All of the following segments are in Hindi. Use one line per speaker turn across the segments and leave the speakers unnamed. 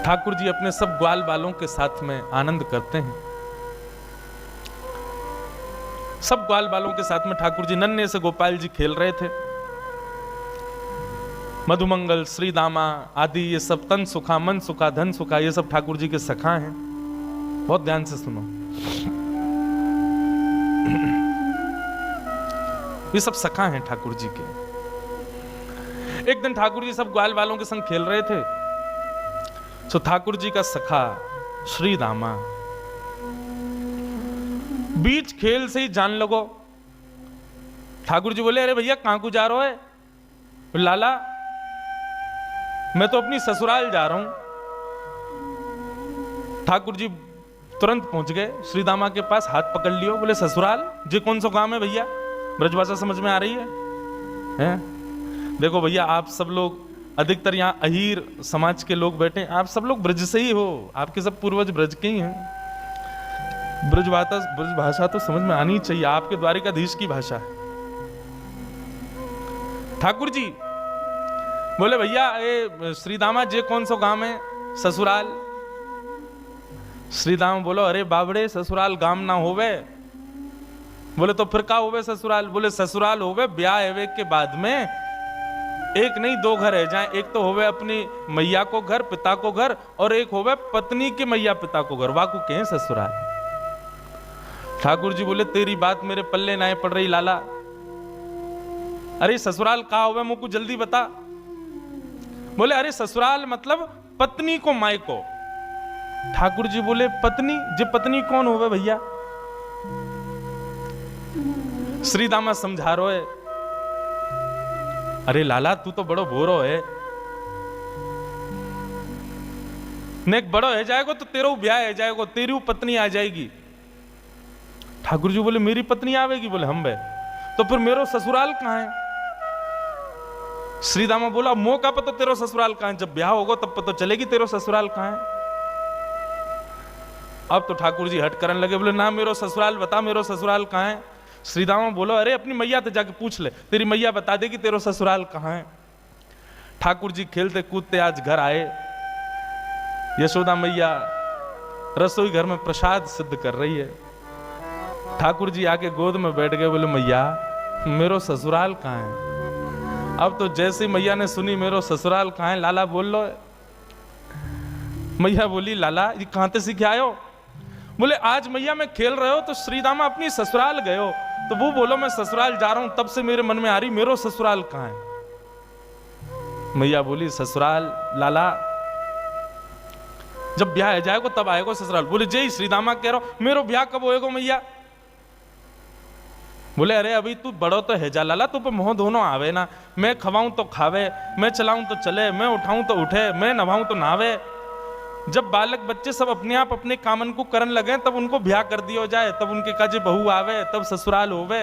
ठाकुर जी अपने सब ग्वाल बालों के साथ में आनंद करते हैं। सब ग्वाल बालों के साथ में ठाकुर जी नन्हे से गोपाल जी खेल रहे थे। मधुमंगल, श्रीदामा आदि ये सब तन सुखा, मन सुखा, धन सुखा, ये सब ठाकुर जी के सखा हैं। बहुत ध्यान से सुनो, ये सब सखा हैं ठाकुर जी के। एक दिन ठाकुर जी सब ग्वाल बालों के संग खेल रहे थे, तो ठाकुर जी का सखा श्रीदामा बीच खेल से ही जान लगो। ठाकुर जी बोले, अरे भैया कहां को जा रहे हो? लाला मैं तो अपनी ससुराल जा रहा हूं। ठाकुर जी तुरंत पहुंच गए श्रीदामा के पास, हाथ पकड़ लियो। बोले, ससुराल जी कौन सा काम है भैया? ब्रजभाषा समझ में आ रही है? देखो भैया, आप सब लोग अधिकतर यहाँ अहीर समाज के लोग बैठे, आप सब लोग ब्रज से ही हो, आपके सब पूर्वज ब्रज के ही हैं। ब्रज भाषा तो समझ में आनी चाहिए, आपके द्वारिकाधीश की भाषा है। ठाकुर जी बोले, भैया ये श्रीदामा जे कौन सा गांव है? ससुराल। श्रीदामा बोलो, अरे बाबड़े ससुराल गांव ना होवे। बोले, तो फिर का होवे ससुराल? बोले, ससुराल होवे ब्याह एवे के बाद में एक नहीं दो घर है, जहां एक तो होवे अपनी मैया को घर, पिता को घर, और एक होवे पत्नी के मैया पिता को घर, वाकू के ससुराल। ठाकुर जी बोले, तेरी बात मेरे पल्ले ना पड़ रही लाला। अरे ससुराल कहा होवे मुझको जल्दी बता। बोले, अरे ससुराल मतलब पत्नी को माई को। ठाकुर जी बोले, पत्नी जी पत्नी कौन होवे भैया? श्रीदामा समझा रो है, अरे लाला तू तो बड़ो भोरो है, नेक बड़ो है जाएगो तो तेरो ब्याह है जाएगो, तेरी पत्नी आ जाएगी। ठाकुर जी बोले, मेरी पत्नी आवेगी? बोले, हम बे, तो फिर मेरो ससुराल कहां है? श्रीदामा बोला, मो का पता तेरो ससुराल कहां है? जब ब्याह होगा तब पता चलेगी तेरो ससुराल कहां है। अब तो ठाकुर जी हट करने लगे, बोले, ना मेरो ससुराल बता, मेरो ससुराल कहां है? श्रीदामा बोलो, अरे अपनी मैया तो जाके पूछ ले, तेरी मैया बता देगी तेरो ससुराल कहां है। ठाकुर जी खेलते कूदते आज घर आए। यशोदा मैया रसोई घर में प्रसाद सिद्ध कर रही है। ठाकुर जी आके गोद में बैठ गए, बोले, मैया मेरो ससुराल कहां है? अब तो जैसे मैया ने सुनी मेरो ससुराल कहां है, लाला बोल लो। मैया बोली, लाला ये कहां से सीखे आयो? बोले, आज मैया मैं खेल रहे हो तो श्रीदामा अपनी ससुराल गए हो, तो वो बोलो मैं ससुराल जा रहा हूं, तब से मेरे मन में आ रही मेरो ससुराल कहां है। मैया बोली, ससुराल लाला जब ब्याह जाएगा तब आएगा ससुराल। बोले, जय श्रीदामा कह रहा हूं, मेरो ब्याह कब होएगा मैया? बोले, अरे अभी तू बड़ो तो है जा लाला, तू पे मोह दोनों आवे ना, मैं खवाऊं तो खावे, मैं चलाऊं तो चले, मैं उठाऊं तो उठे, मैं नभाऊं तो नहावे। जब बालक बच्चे सब अपने आप अपने कामन को करन लगे तब उनको ब्याह कर दिया जाए, तब उनके काजे बहू आवे, तब ससुराल होवे।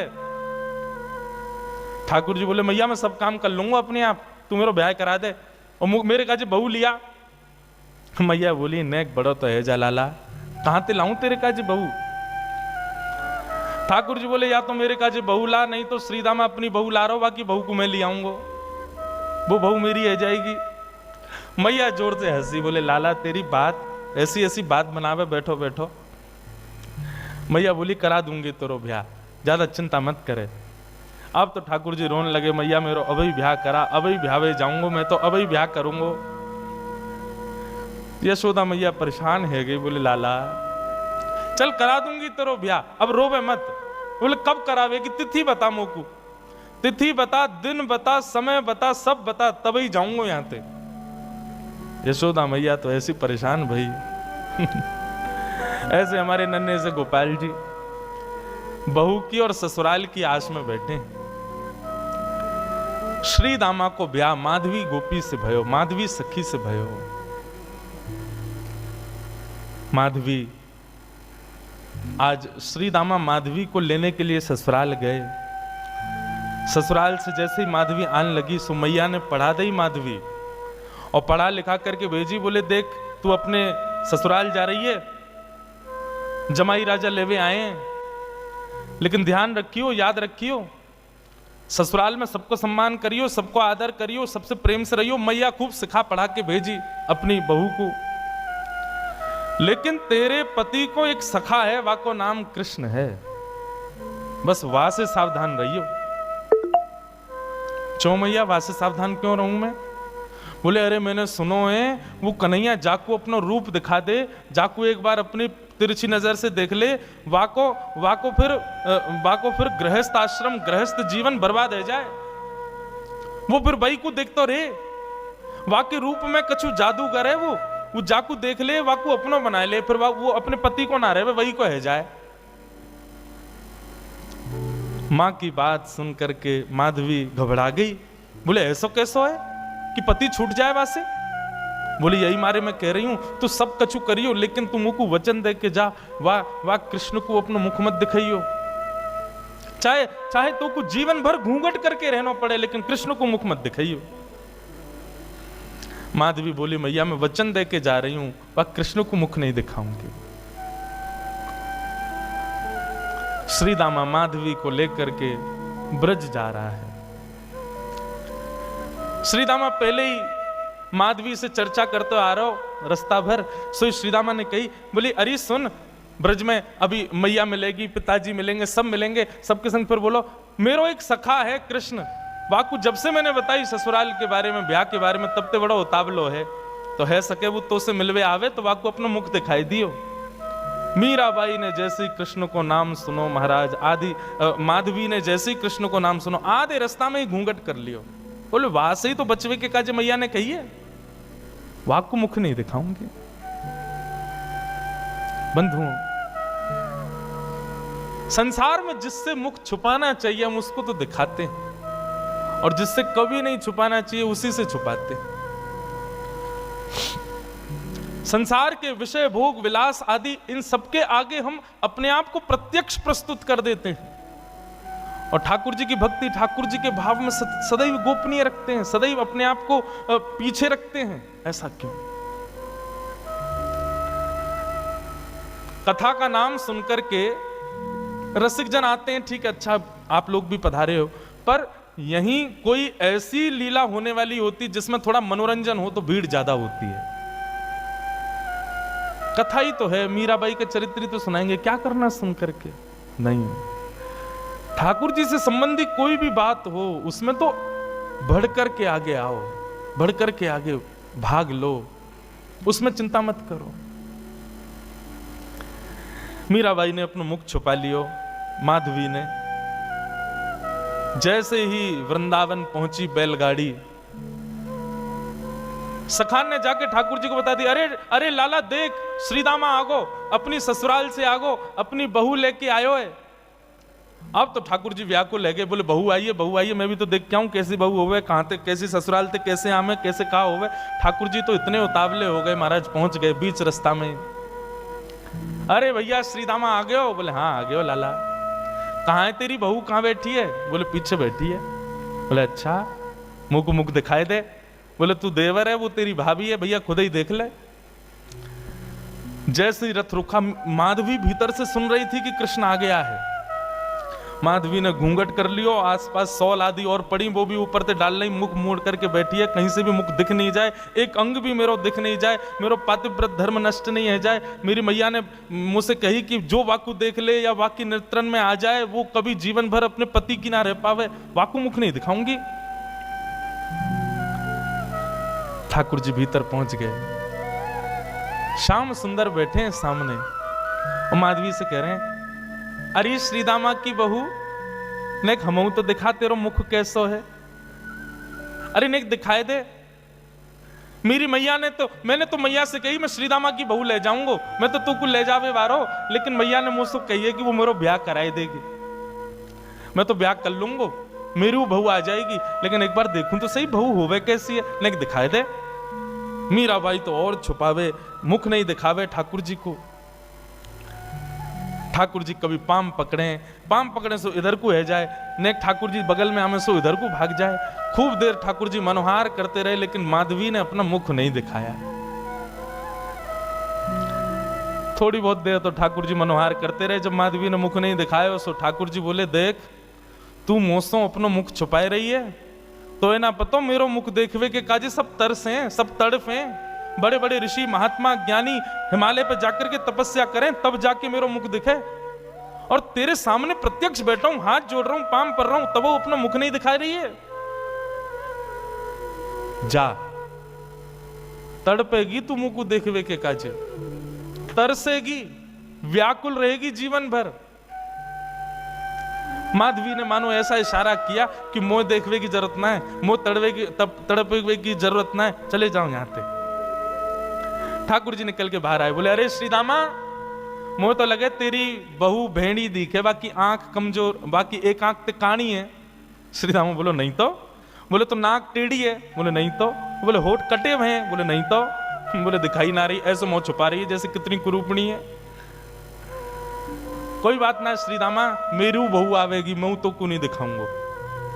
ठाकुर जी बोले, मैया मैं सब काम कर लूंगा अपने आप, तू मेरा ब्याह करा दे और मेरे काजे बहू लिया। मैया बोली, नेक बड़ो तो है जा लाला, कहां ते लाऊं तेरे काजे बहू? ठाकुर जी बोले, या तो मेरे काजे बहू ला, नहीं तो श्रीदामा अपनी बहू ला रहा, बाकी बहू को मैं ले आऊंगा, वो बहू मेरी है जाएगी। मैया जोर से हंसी, बोले, लाला तेरी बात ऐसी ऐसी बात बनावे, बैठो बैठो। मैया बोली, करा दूंगी तेरो ब्याह, ज्यादा चिंता मत करे। अब तो ठाकुर जी रोने लगे, मैया मेरो अभी ब्याह करा, अभी ब्याह जाऊंगा, मैं तो अभी ब्याह करूंगा। यशोदा मैया परेशान है गई, बोले, लाला चल करा दूंगी तेरो ब्याह, अब रोवे मत। बोले, कब करावेगी? तिथि बता मोकू, तिथि बता, दिन बता, समय बता, सब बता, तभी जाऊंगा यहां से। यशोदा मैया तो ऐसी परेशान भाई ऐसे हमारे नन्हे से गोपाल जी बहू की और ससुराल की आस में बैठे। श्रीदामा को ब्याह माधवी गोपी से भयो, माधवी सखी से भयो। माधवी आज श्रीदामा माधवी को लेने के लिए ससुराल गए। ससुराल से जैसे ही माधवी आने लगी, सुमैया ने पढ़ा दी माधवी और पढ़ा लिखा करके भेजी। बोले, देख तू अपने ससुराल जा रही है, जमाई राजा लेवे आए हैं, लेकिन ध्यान रखियो, याद रखियो ससुराल में सबको सम्मान करियो, सबको आदर करियो, सबसे प्रेम से रहियो। मैया खूब सिखा पढ़ा के भेजी अपनी बहू को। लेकिन तेरे पति को एक सखा है, वा को नाम कृष्ण है, बस वाह से सावधान रहियो। क्यों मैया, वाह से सावधान क्यों रहूं मैं? बोले अरे मैंने सुनो है वो कन्हैया जाकू अपना रूप दिखा दे, जाकू एक बार अपनी तिरछी नजर से देख ले, वाको फिर गृहस्थ आश्रम गृहस्थ जीवन बर्बाद हो जाए। वो फिर वही को देखते रहे, वाके रूप में कछु जादूगर है वो जाकू देख ले, वाकू अपनो बना ले, फिर वो अपने पति को ना रहे वही को है जाए। मां की बात सुन करके माधवी घबरा गई। बोले ऐसा कैसो है कि पति छूट जाए वासे? बोले यही मारे मैं कह रही हूं, तू सब कछु करियो, लेकिन तू मुझको वचन दे के जा, वाह कृष्ण को अपना मुख मत दिखाइयो। चाहे तो कुछ जीवन भर घूंघट करके रहना पड़े, लेकिन कृष्ण को मुख मत दिखाइयो। माधवी बोली मैया मैं वचन दे के जा रही हूं, वह कृष्ण को मुख नहीं दिखाऊंगी। श्री दामा माधवी को लेकर के ब्रज जा रहा है। श्री दामा पहले ही माधवी से चर्चा करते आ रहा हो रास्ता भर। सो श्री दामा ने कही, बोली अरे सुन, ब्रज में अभी मैया मिलेगी, पिताजी मिलेंगे, सब मिलेंगे, सबके संग फिर बोलो मेरो एक सखा है कृष्ण, वाकू जब से मैंने बताई ससुराल के बारे में, ब्याह के बारे में, तब ते बड़ा उतावलो है, तो है सके वो तो से मिलवे आवे तो वाकू अपना मुख दिखाई दियो। मीराबाई ने जैसे ही कृष्ण को नाम सुनो महाराज, आदि माधवी ने जैसे ही कृष्ण को नाम सुनो, आधे रास्ता में ही घूंघट कर लियो। बोले वहां से ही तो बचवे के काजे मैया ने कही है, वाक को मुख नहीं दिखाऊंगी। बंधुओं, संसार में जिससे मुख छुपाना चाहिए हम उसको तो दिखाते हैं, और जिससे कभी नहीं छुपाना चाहिए उसी से छुपाते हैं। संसार के विषय भोग विलास आदि इन सबके आगे हम अपने आप को प्रत्यक्ष प्रस्तुत कर देते हैं, और ठाकुर जी की भक्ति, ठाकुर जी के भाव में सदैव गोपनीय रखते हैं, सदैव अपने आप को पीछे रखते हैं। ऐसा क्यों? कथा का नाम सुनकर के रसिक जन आते हैं, ठीक है, अच्छा आप लोग भी पधारे हो, पर यहीं कोई ऐसी लीला होने वाली होती जिसमें थोड़ा मनोरंजन हो तो भीड़ ज्यादा होती है। कथा ही तो है, मीराबाई के चरित्र तो सुनाएंगे, क्या करना सुन करके? नहीं, ठाकुर जी से संबंधी कोई भी बात हो उसमें तो बढ़ करके आगे आओ, बढ़ करके आगे भाग लो, उसमें चिंता मत करो। मीराबाई ने अपना मुख छुपा लियो। माधवी ने जैसे ही वृंदावन पहुंची बैलगाड़ी, सखान ने जाके ठाकुर जी को बता दिया, अरे लाला देख, श्रीदामा आगो, अपनी ससुराल से आगो, अपनी बहू लेके आयो है। अब तो ठाकुर जी व्याकुल है गए, बोले बहू आइए, मैं भी तो देख क्या हूं कैसी बहू होवे, कहां थे, कैसी ससुराल थे, कैसे आमे, कैसे कहा होवे। ठाकुर जी तो इतने उतावले हो गए महाराज, पहुंच गए बीच रास्ता में। अरे भैया श्रीदामा आ गए हो? बोले हाँ आ गए हो लाला। कहाँ है तेरी बहू, कहाँ बैठी है? बोले पीछे बैठी है। बोले अच्छा, मुंह को मुख दिखाई दे। बोले तू देवर है, वो तेरी भाभी है, भैया खुद ही देख ले। जैसे ही रथ रुका, माधवी भीतर से सुन रही थी कि कृष्ण आ गया है। माधवी ने घूंघट कर लियो, आसपास सौल आदि और पड़ी, वो भी ऊपर से डाल रही, मुख मोड़ करके बैठी है, कहीं से भी मुख दिख नहीं जाए, एक अंग भी मेरो दिख नहीं जाए, मेरो पातिव्रत धर्म नष्ट नहीं है जाए। मेरी मैया ने मुझसे कही कि जो वाकु देख ले या वाक्य नेत्रन में आ जाए वो कभी जीवन भर अपने पति की ना रह पावे, वाकु मुख नहीं दिखाऊंगी। ठाकुर जी भीतर पहुंच गए, श्याम सुंदर बैठे हैं सामने, और माधवी से कह रहे हैं, अरे श्रीदामा की बहू नेक हमऊ तो दिखा, तेरो मुख कैसो है? अरे नेक दिखाए दे। मेरी मैया ने तो, मैंने तो मैया से कही मैं श्रीदामा की बहू ले जाऊंगा, मैं तो तू को ले जावे वारो, लेकिन मैया ने मुझसे कही है कि वो मेरा ब्याह कराए देगी। मैं तो ब्याह कर लूंगा, मेरी वो बहू आ जाएगी, लेकिन एक बार देखूं तो सही बहू होवे कैसी है, नेक दिखाए दे। मीराबाई तो और छुपावे, मुख नहीं दिखावे ठाकुर जी को। ठाकुर जी कभी पाम पकड़े सो इधर को है जाए, नेक ठाकुर जी बगल में आमे सो इधर को भाग जाए। खूब देर ठाकुर जी मनोहार करते रहे, लेकिन माधवी ने अपना मुख नहीं दिखाया। थोड़ी बहुत देर तो ठाकुर जी मनोहार करते रहे, जब माधवी ने मुख नहीं दिखाया सो ठाकुर जी बोले, देख तू मोसो अपनो मुख छुपाए रही है, तो है ना पतो मेरो मुख देखवे के काजे सब तरस हैं, सब तड़फ हैं। बड़े बड़े ऋषि महात्मा ज्ञानी हिमालय पर जाकर के तपस्या करें तब जाके मेरो मुख दिखे, और तेरे सामने प्रत्यक्ष बैठा हूं, हाथ जोड़ रहा हूं, पाम पर रहा हूं, तब वो अपना मुख नहीं दिखा रही है। जा तड़पेगी तू मुख को देखवे के काजे, तरसेगी, व्याकुल रहेगी जीवन भर। माधवी ने मानो ऐसा इशारा किया कि मोह देखवे की जरूरत ना है, मोह तड़पे की जरूरत ना है, चले जाओ यहां से। ठाकुर जी निकल के बाहर आए, बोले अरे श्रीदामा, मोह तो लगे तेरी बहू भेड़ी दिखे, बाकी आंख कमजोर, बाकी एक आंख ते काणी है। श्रीदामा बोलो नहीं तो। बोले तो नाक टेढ़ी है, बोले नहीं तो। बोले होठ कटे हुए हैं, बोले नहीं तो। बोले दिखाई ना रही, ऐसे मुंह छुपा रही है जैसे कितनी कुरूपणी है। कोई बात ना श्रीदामा, मेरी बहू आवेगी, मैं तो को नहीं दिखाऊंगा,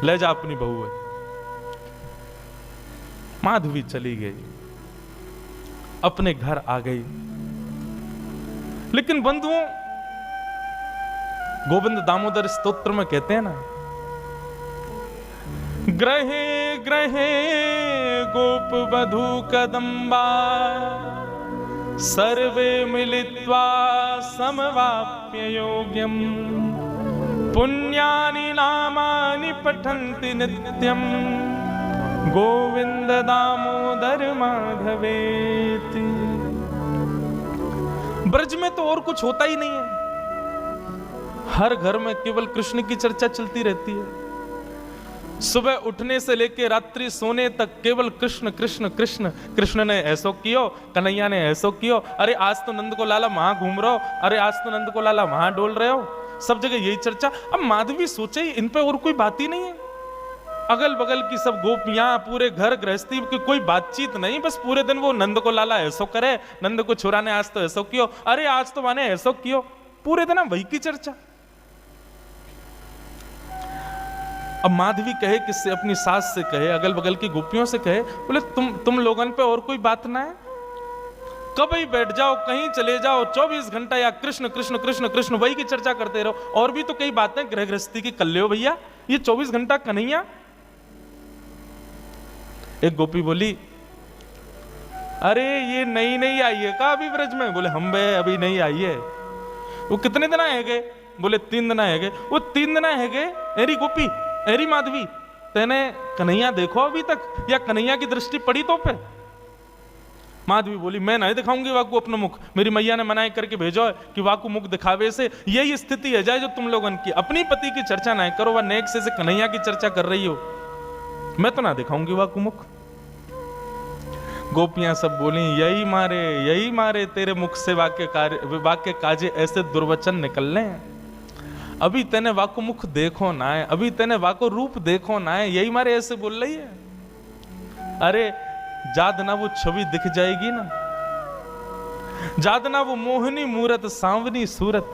ले जा अपनी बहू है। माधवी चली गई, अपने घर आ गई। लेकिन बंधुओं, गोविंद दामोदर स्तोत्र में कहते हैं ना, ग्रहे ग्रहे गोप वधू कदम्बा सर्वे मिलित्वा समवाप्य योग्यम पुण्यानि नामानि पठन्ति नित्यम गोविंद दामोदर माधवेति। ब्रज में तो और कुछ होता ही नहीं है, हर घर में केवल कृष्ण की चर्चा चलती रहती है। सुबह उठने से लेकर रात्रि सोने तक केवल कृष्ण कृष्ण कृष्ण। कृष्ण ने ऐसो कियो, कन्हैया ने ऐसो कियो, अरे आज तो नंद को लाला वहां घूम रहे हो, अरे आज तो नंद को लाला वहां डोल रहे हो, सब जगह यही चर्चा। अब माधवी सोचे इन पे और कोई बात ही नहीं है, अगल बगल की सब गोपियां, पूरे घर गृहस्थी की कोई बातचीत नहीं, बस पूरे दिन वो नंद को लाला ऐसो करे, नंद को छुरा ने आज तो ऐसो कियो, अरे आज तो माने ऐसो कियो, पूरे दिन वही की चर्चा। अब माधवी कहे किससे? अपनी सास से कहे, अगल बगल की गोपियों से कहे, बोले तुम लोगन पे और कोई बात ना है, कभी बैठ जाओ, कहीं चले जाओ, 24 घंटा या कृष्ण कृष्ण कृष्ण कृष्ण वही की चर्चा करते रहो, और भी तो कई बातें गृह गृहस्थी की कर लो भैया, ये 24 घंटा कन्हैया। एक गोपी बोली, अरे ये नई नई आई है का अभी ब्रज में? बोले हम बे अभी नहीं आई है। वो कितने दिन आए गए? बोले 3 दिन आए गए। वो 3 दिन आए गए, एरी गोपी एरी माधवी, तेने कन्हैया देखो अभी तक, या कन्हैया की दृष्टि पड़ी तो पे? माधवी बोली, मैं नहीं दिखाऊंगी वाकू अपना मुख, मेरी मैया ने मनाई करके भेजो है कि वाकू मुख दिखावे से यही स्थिति है जाए जो तुम लोगन की, अपनी पति की चर्चा नहीं करो, वह नेक से कन्हैया की चर्चा कर रही हो, मैं तो ना दिखाऊंगी वाकू मुख। गोपियां सब बोली, यही मारे तेरे मुख से वाक्य काजे ऐसे दुर्वचन निकलने हैं, अभी तेने वाको मुख देखो ना है, अभी तेने वाको रूप देखो ना है, यही मारे ऐसे बोल रही है। अरे जादना वो छवि दिख जाएगी ना, जादना वो मोहनी मूरत सांवनी सूरत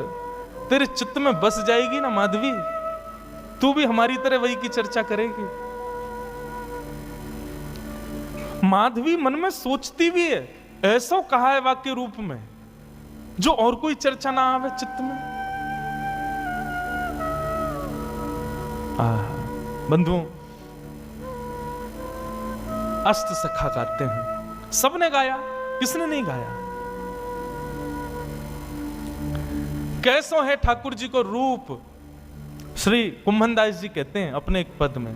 तेरे चित्त में बस जाएगी ना माधवी, तू भी हमारी तरह वही की चर्चा करेगी। माधवी मन में सोचती भी है, ऐसा कहा है वाक्य रूप में जो और कोई चर्चा ना आवे चित्त में। बंधुओं, अष्ट सखा गाते हैं, सबने गाया, किसने नहीं गाया? कैसो है ठाकुर जी को रूप? श्री कुंभनदास जी कहते हैं अपने एक पद में,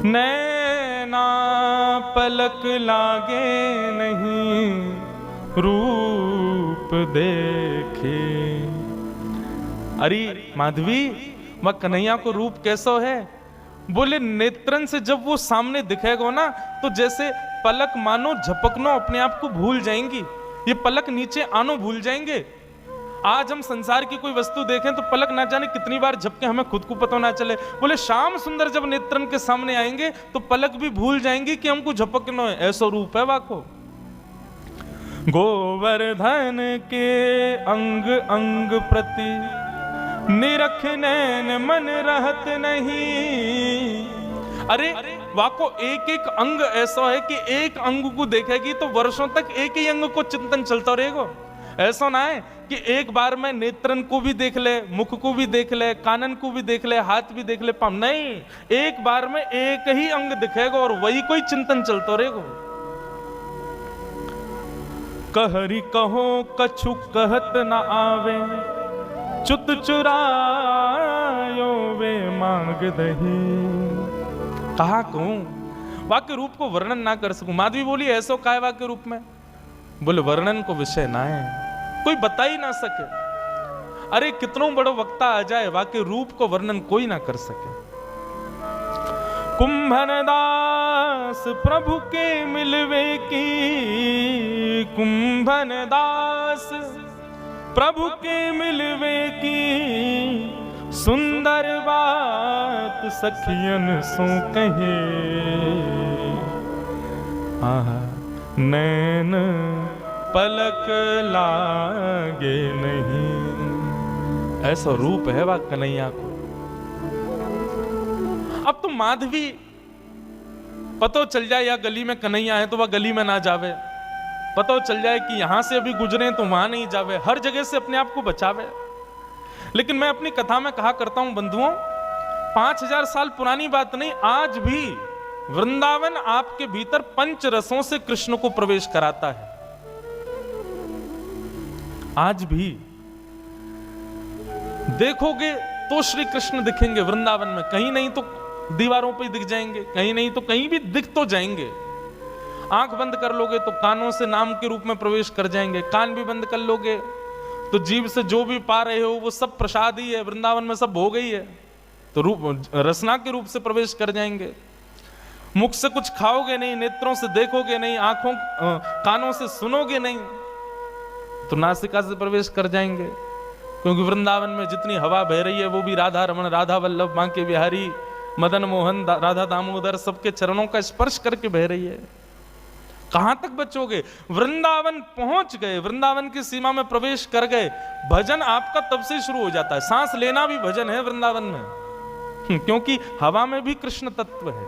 नैना पलक लागे नहीं रूप देखे। अरे माधवी, वह कन्हैया को रूप कैसो है? बोले नेत्रन से जब वो सामने दिखेगा ना, तो जैसे पलक मानो झपकनो अपने आप को भूल जाएंगी, ये पलक नीचे आनो भूल जाएंगे। आज हम संसार की कोई वस्तु देखें तो पलक ना जाने कितनी बार झपके, हमें खुद को पता ना चले। बोले श्याम सुंदर जब नेत्रन के सामने आएंगे तो पलक भी भूल जाएंगी कि हमको झपकनो है, ऐसा रूप है वाको। गोवर्धन के अंग अंग प्रति निरख नैन मन रहत नहीं। अरे वाको एक एक अंग ऐसा है कि एक अंग को देखेगी तो वर्षों तक एक ही अंग को चिंतन चलता रहेगा। ऐसा ना है कि एक बार में नेत्रन को भी देख ले, मुख को भी देख ले, कानन को भी देख ले, हाथ भी देख ले, पाँव नहीं, एक बार में एक ही अंग दिखेगा और वही कोई चिंतन चलता रहेगा। कहरी कहो कछु कहत न आवे, चुत चुरायो वे मांग दही। कहा कहूं, वाक्य रूप को वर्णन ना कर सकूं। माधवी बोली ऐसो काय वाक्य रूप में? बोले वर्णन को विषय ना है, कोई बता ही ना सके। अरे कितनों बड़ो वक्ता आ जाए, वाक्य रूप को वर्णन कोई ना कर सके। कुंभन दास प्रभु के मिलवे की, कुंभन दास प्रभु के मिलवे की, सुंदर बात सखियन सो कहे। आहा नैन पलक लागे नहीं, ऐसा रूप है वह कन्हैया को। अब तो माधवी पतो चल जाए या गली में कन्हैया है तो वह गली में ना जावे, पतो चल जाए कि यहां से अभी गुजरे तो वहां नहीं जावे, हर जगह से अपने आप को बचावे। लेकिन मैं अपनी कथा में कहा करता हूं बंधुओं, 5000 साल पुरानी बात नहीं, आज भी वृंदावन आपके भीतर पंच रसों से कृष्ण को प्रवेश कराता है। आज भी देखोगे तो श्री कृष्ण दिखेंगे वृंदावन में, कहीं नहीं तो दीवारों पे दिख जाएंगे, कहीं नहीं तो कहीं भी दिख तो जाएंगे। आंख बंद कर लोगे तो कानों से नाम के रूप में प्रवेश कर जाएंगे, कान भी बंद कर लोगे तो जीभ से जो भी पा रहे हो वो सब प्रसाद ही है, वृंदावन में सब हो गई है, तो रूप रसना के रूप से प्रवेश कर जाएंगे। मुख से कुछ खाओगे नहीं, नेत्रों से देखोगे नहीं, आंखों कानों से सुनोगे नहीं, तो नासिका से प्रवेश कर जाएंगे। क्योंकि वृंदावन में जितनी हवा बह रही है वो भी राधा रमण, राधा वल्लभ, बांके बिहारी, मदन मोहन, राधा दामोदर सबके चरणों का स्पर्श करके बह रही है। कहां तक बचोगे? वृंदावन पहुंच गए, वृंदावन की सीमा में प्रवेश कर गए, भजन आपका तब से शुरू हो जाता है। सांस लेना भी भजन है वृंदावन में, क्योंकि हवा में भी कृष्ण तत्व है।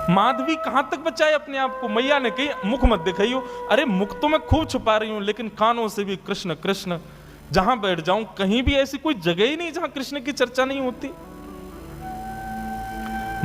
माधवी कहां तक बचाए अपने आप को? मैया ने कही मुख मत दिखाइयो। अरे मुख तो मैं खूब छुपा रही हूं, लेकिन कानों से भी कृष्ण कृष्ण, जहां बैठ जाऊं कहीं भी ऐसी कोई जगह ही नहीं जहां कृष्ण की चर्चा नहीं होती।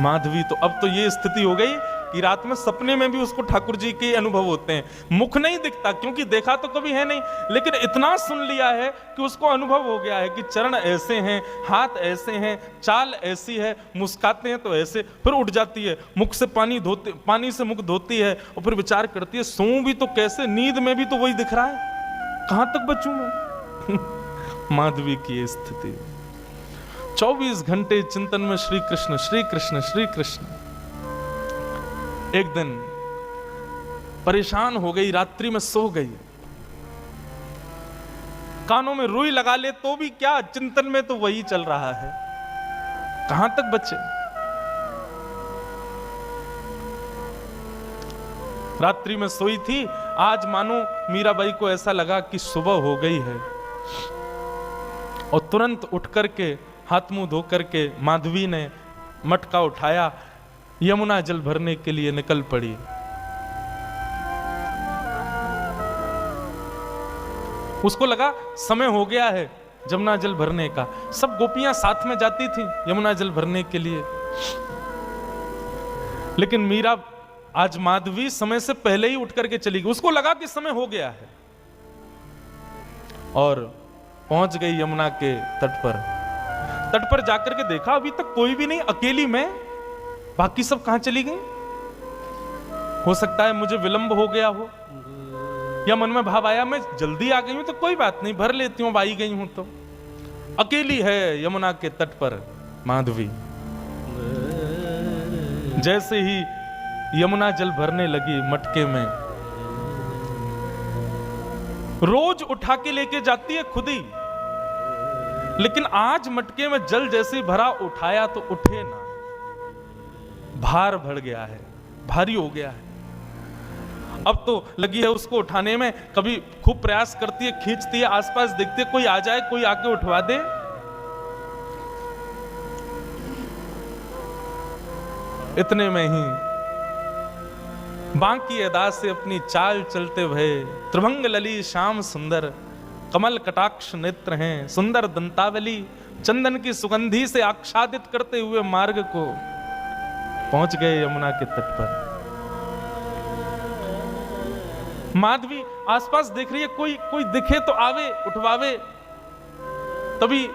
माधवी तो अब तो ये स्थिति हो गई कि रात में सपने में भी उसको ठाकुर जी के अनुभव होते हैं। मुख नहीं दिखता क्योंकि देखा तो कभी है नहीं, लेकिन इतना सुन लिया है कि उसको अनुभव हो गया है कि चरण ऐसे हैं, हाथ ऐसे हैं, चाल ऐसी है, मुस्काते हैं तो ऐसे, फिर उठ जाती है, मुख से पानी से मुख धोती है और फिर विचार करती है सोऊं भी तो कैसे, नींद में भी तो वही दिख रहा है, कहां तक बचूं मैं। माधवी की स्थिति 24 घंटे चिंतन में श्री कृष्ण श्री कृष्ण श्री कृष्ण। एक दिन परेशान हो गई, रात्रि में सो गई, कानों में रुई लगा ले तो भी क्या, चिंतन में तो वही चल रहा है, कहां तक बचे। रात्रि में सोई थी, आज मानो मीराबाई को ऐसा लगा कि सुबह हो गई है, और तुरंत उठ करके हाथ मुंह धो करके माधवी ने मटका उठाया, यमुना जल भरने के लिए निकल पड़ी। उसको लगा समय हो गया है यमुना जल भरने का। सब गोपियां साथ में जाती थी यमुना जल भरने के लिए, लेकिन मीरा आज माधवी समय से पहले ही उठ करके चली गई। उसको लगा कि समय हो गया है और पहुंच गई यमुना के तट पर। तट पर जाकर के देखा अभी तक कोई भी नहीं, अकेली मैं, बाकी सब कहां चली गई। हो सकता है मुझे विलंब हो गया हो, या मन में भाव आया मैं जल्दी आ गई हूं तो कोई बात नहीं, भर लेती हूं, आई गई हूं तो। अकेली है यमुना के तट पर माधवी। जैसे ही यमुना जल भरने लगी मटके में, रोज उठा के लेके जाती है खुद ही, लेकिन आज मटके में जल जैसे ही भरा, उठाया तो उठे ना, भार बढ़ गया है, भारी हो गया है। अब तो लगी है उसको उठाने में, कभी खूब प्रयास करती है, खींचती है, आसपास देखती है कोई आ जाए, कोई आके उठवा दे। इतने में ही बांकी अदा से अपनी चाल चलते भये, त्रिभंग लली श्याम सुंदर, कमल कटाक्ष नेत्र हैं, सुंदर दंतावली, चंदन की सुगंधी से आच्छादित करते हुए मार्ग को पहुंच गए यमुना के तट पर। माधवी आसपास देख रही है, कोई दिखे तो आवे उठवावे। तभी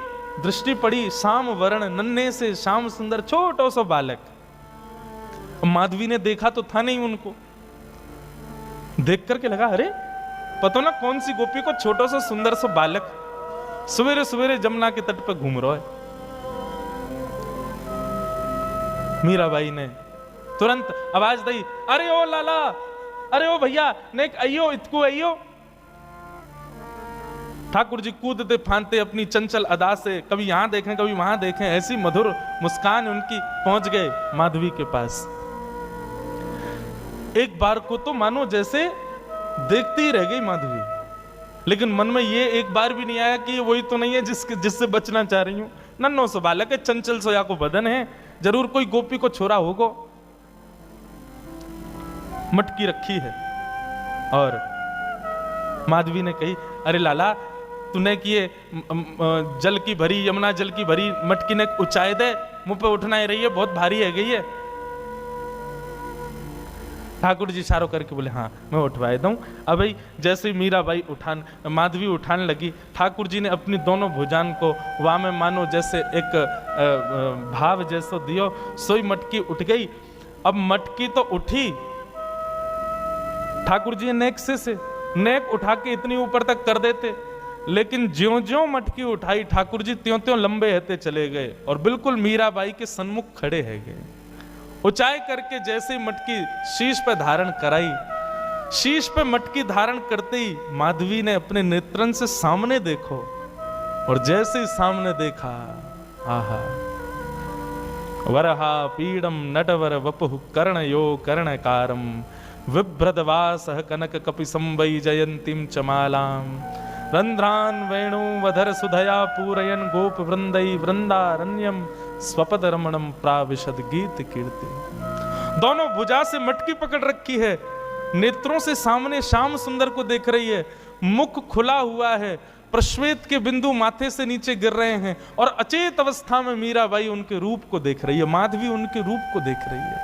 दृष्टि पड़ी श्याम वर्ण नन्हे से श्याम सुंदर छोटो सा बालक। माधवी ने देखा तो था नहीं उनको, देख करके लगा अरे पता ना कौन सी गोपी को छोटो सा सुंदर सा बालक सवेरे सवेरे जमुना के तट पे घूम रहा है। मीराबाई ने तुरंत आवाज दी, अरे ओ लाला, अरे ओ भैया नेक आइयो, इतको आइयो। ठाकुर जी कूदते फांदते अपनी चंचल अदा से कभी यहां देखें कभी वहां देखें, ऐसी मधुर मुस्कान उनकी, पहुंच गए माधवी के पास। एक बार को तो मानो जैसे देखती ही रह गई माधवी, लेकिन मन में ये एक बार भी नहीं आया कि ये वही तो नहीं है जिससे बचना चाह रही हूं। नन्नो सो बालक है, चंचल सोया को बदन है, जरूर कोई गोपी को छोरा होगो। मटकी रखी है और माधवी ने कही, अरे लाला तूने किए जल की भरी, यमुना जल की भरी मटकी ने उचाए दे, मुंह पे उठना ही रही है, बहुत भारी है गई है। ठाकुर जी इशारों करके बोले हाँ मैं उठवाए दूं। अब भाई जैसे मीराबाई माधवी उठाने लगी, ठाकुर जी ने अपनी दोनों भुजान को वहां में मानो जैसे एक भाव जैसो दियो, सोई मटकी उठ गई। अब मटकी तो उठी, ठाकुर जी नेक से नेक उठा के इतनी ऊपर तक कर देते, लेकिन ज्यों ज्यों मटकी उठाई ठाकुर जी त्यों त्यों लंबे रहते चले गए और बिल्कुल मीराबाई के सन्मुख खड़े है गए। ऊंचाई करके जैसे मटकी शीश पे धारण कराई, शीश पे मटकी धारण करते ही माधवी ने अपने नेत्रन से सामने देखो, और जैसे ही सामने देखा, आहा वरहा पीडम नटवर वपुः कर्णयो कर्णकारम विभ्रदवासः कनक कपि संवै जयंतीम चमालाम रंध्रान वेणु वधर सुधया पूरयन गोप वृंदै वृंदारण्यम स्वपद रमणम प्राविशद गीत कीर्ति। दोनों भुजा से मटकी पकड़ रखी है, नेत्रों से सामने श्याम सुंदर को देख रही है, मुख खुला हुआ है, प्रश्वेत के बिंदु माथे से नीचे गिर रहे हैं और अचेत अवस्था में मीराबाई उनके रूप को देख रही है, माधवी उनके रूप को देख रही है।